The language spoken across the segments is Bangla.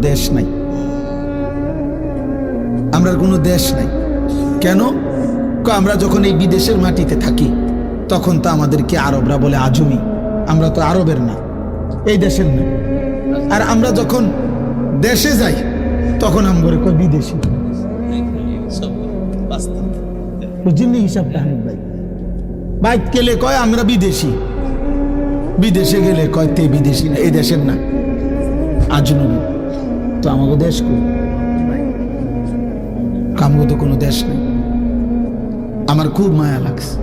দেশ নাই, আমরা কোনো দেশ নাই। কেন? আমরা যখন এই বিদেশের মাটিতে থাকি তখন তো আমাদেরকে আরবরা বলে আজমি, আমরা তো আরবের না, এই দেশের না। আর আমরা যখন দেশে যাই তখন আমরা কই বিদেশি। বুঝলি হিসাবটা? হামিদ ভাই বাইক গেলে কয় আমরা বিদেশি, বিদেশে গেলে কয় তে বিদেশি না, এই দেশের না, আজনবী। তো আমাকে দেশ কই? কামগো তো কোনো দেশ নেই। আমার খুব মায়া লাগছে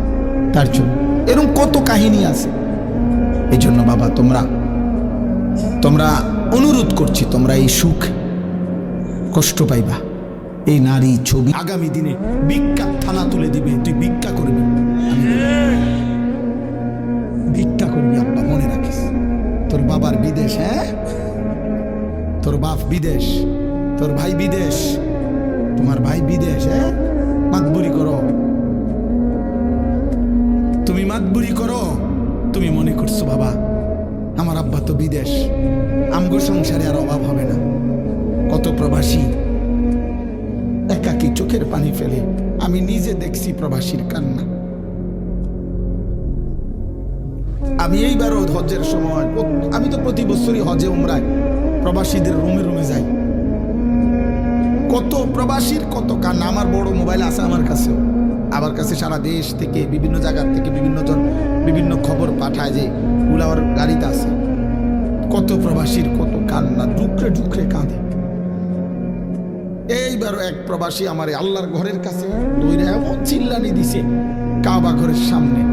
তার জন্য। এরকম কত কাহিনী আছে। এই জন্য বাবা তোমরা অনুরোধ করছি, তোমরা এই সুখ কষ্ট পাইবা। এই নারী ছবি আগামী দিনে ভিক্ষা থানা তুলে দিবে, তুই ভিক্ষা করবি, ভিক্ষা করবি আব্বা, মনে রাখিস। তোর বাবার বিদেশ, হ্যাঁ, তোর বাপ বিদেশ, তোর ভাই বিদেশ, তোমার ভাই বিদেশ, হ্যাঁ, মাতবুরি করো, তুমি মাতবুরি করো। তুমি মনে করছো বাবা আমার আব্বা তো বিদেশ, আমগো সংসারে আর অভাব হবে না। কত প্রবাসী একাকী চোখের পানি ফেলে, আমি নিজে দেখছি প্রবাসীর কান্না। আমি এইবারও হজের সময়, আমি তো প্রতি বছরই হজে উমরায় প্রবাসীদের রুমে রুমে যাই। কত প্রবাসীর কত কান্না। আমার বড় মোবাইল আছে আমার কাছেও, আমার কাছে সারা দেশ থেকে বিভিন্ন জায়গা থেকে বিভিন্ন জন বিভিন্ন খবর পাঠায়, যে উলাওয়ার গাড়িতে আছে। কত প্রবাসীর কত কান্না, ডুকরে ডুকরে কাঁদে। এইবারও এক প্রবাসী আমার আল্লাহর ঘরের কাছে দৌড়ে এমন চিল্লানি দিছে কাবা ঘরের সামনে।